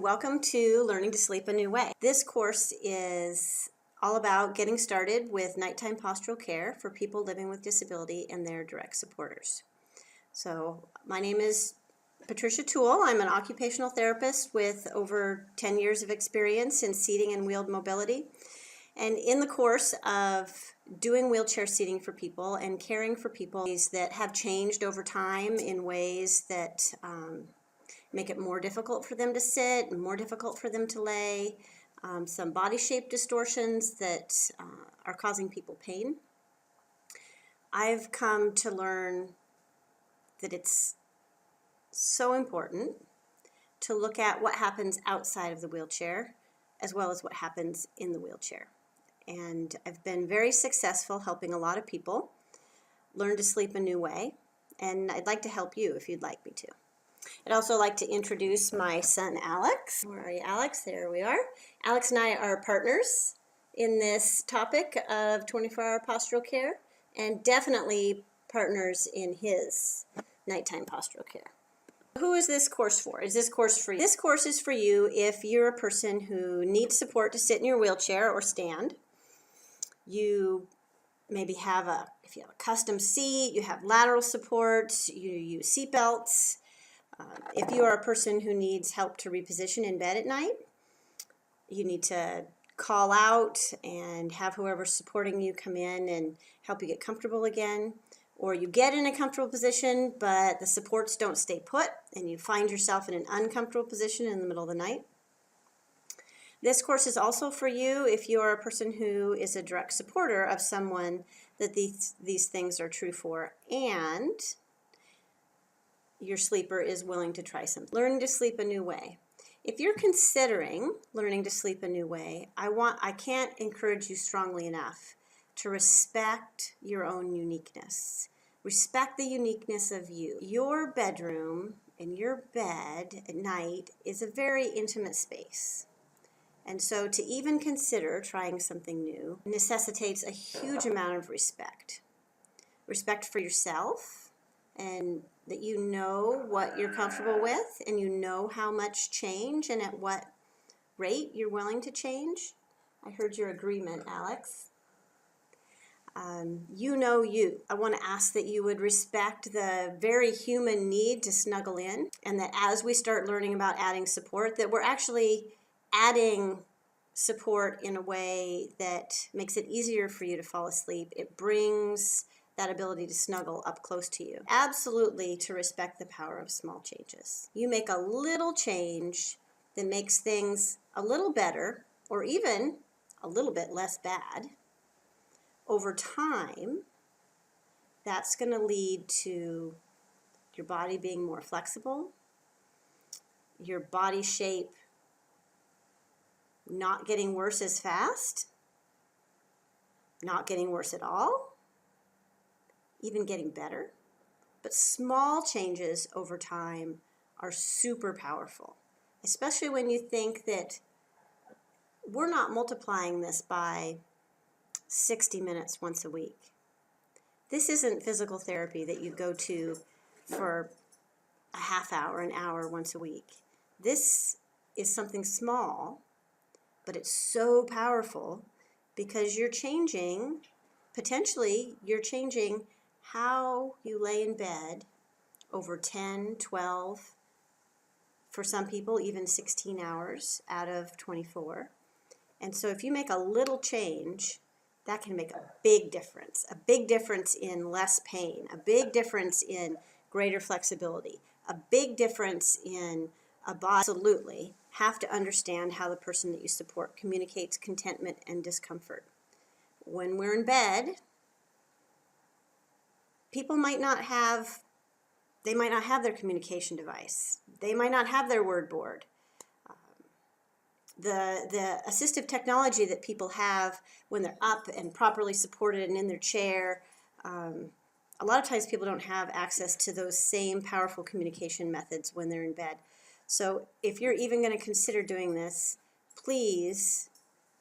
Welcome to Learning to Sleep a New Way. This course is all about getting started with nighttime postural care for people living with disability and their direct supporters. So my name is Patricia Toole. I'm an occupational therapist with over 10 years of experience in seating and wheeled mobility. And in the course of doing wheelchair seating for people and caring for people that have changed over time in ways that make it more difficult for them to sit and more difficult for them to lay, some body shape distortions that are causing people pain. I've come to learn that it's so important to look at what happens outside of the wheelchair as well as what happens in the wheelchair. And I've been very successful helping a lot of people learn to sleep a new way, and I'd like to help you if you'd like me to. I'd also like to introduce my son, Alex. Where are you, Alex? There we are. Alex and I are partners in this topic of 24-hour postural care, and definitely partners in his nighttime postural care. Who is this course for? Is this course for you? This course is for you if you're a person who needs support to sit in your wheelchair or stand. You maybe if you have a custom seat, you have lateral supports, you use seat belts. If you are a person who needs help to reposition in bed at night, you need to call out and have whoever's supporting you come in and help you get comfortable again. Or you get in a comfortable position, but the supports don't stay put, and you find yourself in an uncomfortable position in the middle of the night. This course is also for you if you are a person who is a direct supporter of someone that these things are true for, and your sleeper is willing to try something. Learning to sleep a new way. If you're considering learning to sleep a new way, I can't encourage you strongly enough to respect your own uniqueness. Respect the uniqueness of you. Your bedroom and your bed at night is a very intimate space. And so to even consider trying something new necessitates a huge amount of respect. Respect for yourself, and that you know what you're comfortable with, and you know how much change and at what rate you're willing to change. I heard your agreement, Alex. You know you. I want to ask that you would respect the very human need to snuggle in, and that as we start learning about adding support, that we're actually adding support in a way that makes it easier for you to fall asleep. It brings that ability to snuggle up close to you. Absolutely to respect the power of small changes. You make a little change that makes things a little better, or even a little bit less bad. Over time, that's going to lead to your body being more flexible, your body shape not getting worse as fast, not getting worse at all, even getting better. But small changes over time are super powerful, especially when you think that we're not multiplying this by 60 minutes once a week. This isn't physical therapy that you go to for a half hour, an hour once a week. This is something small, but it's so powerful because potentially you're changing how you lay in bed over 10, 12, for some people even 16 hours out of 24. And so if you make a little change, that can make a big difference in less pain, a big difference in greater flexibility, a big difference in a body. Absolutely have to understand how the person that you support communicates contentment and discomfort. When we're in bed, people might not have their communication device. They might not have their word board. The assistive technology that people have when they're up and properly supported and in their chair, a lot of times people don't have access to those same powerful communication methods when they're in bed. So if you're even going to consider doing this, please,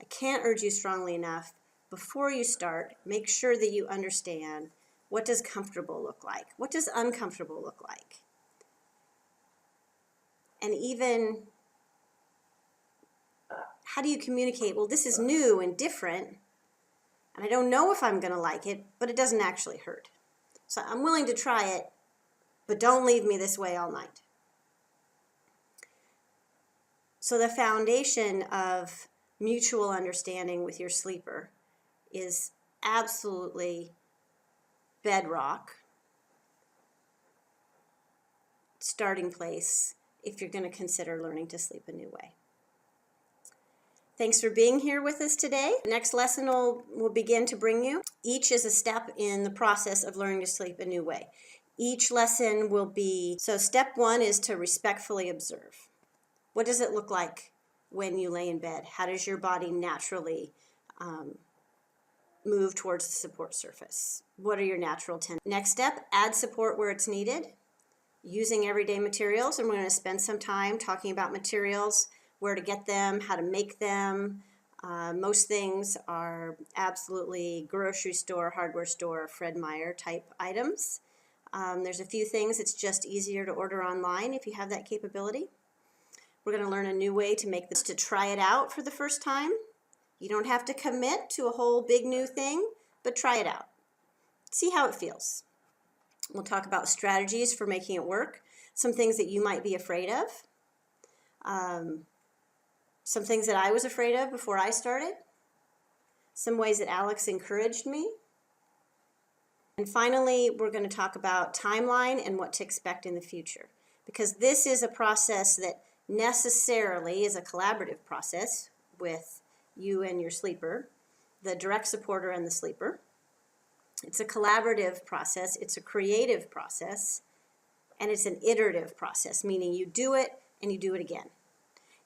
I can't urge you strongly enough, before you start, make sure that you understand, what does comfortable look like? What does uncomfortable look like? And even how do you communicate, well, this is new and different, and I don't know if I'm going to like it, but it doesn't actually hurt. So I'm willing to try it, but don't leave me this way all night. So the foundation of mutual understanding with your sleeper is absolutely bedrock starting place if you're going to consider learning to sleep a new way. Thanks for being here with us today. The next lesson will begin to bring you. Each is a step in the process of learning to sleep a new way. Each lesson will be, so step 1 is to respectfully observe. What does it look like when you lay in bed? How does your body naturally move towards the support surface? What are your natural tendencies? Next step, add support where it's needed, using everyday materials. And we're going to spend some time talking about materials, where to get them, how to make them. Most things are absolutely grocery store, hardware store, Fred Meyer type items. There's a few things it's just easier to order online if you have that capability. We're going to learn a new way to make this, to try it out for the first time. You don't have to commit to a whole big new thing, but try it out. See how it feels. We'll talk about strategies for making it work, some things that you might be afraid of, some things that I was afraid of before I started, some ways that Alex encouraged me. And finally, we're going to talk about timeline and what to expect in the future, because this is a process that necessarily is a collaborative process with you and your sleeper, the direct supporter and the sleeper. It's a collaborative process, it's a creative process, and it's an iterative process, meaning you do it and you do it again.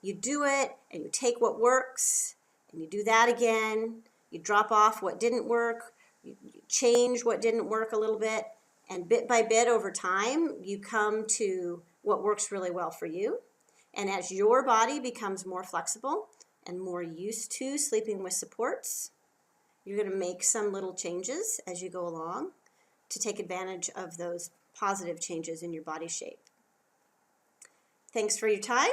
You do it and you take what works and you do that again. You drop off what didn't work, you change what didn't work a little bit, and bit by bit over time, you come to what works really well for you. And as your body becomes more flexible and more used to sleeping with supports, you're going to make some little changes as you go along to take advantage of those positive changes in your body shape. Thanks for your time.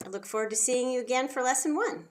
I look forward to seeing you again for lesson 1.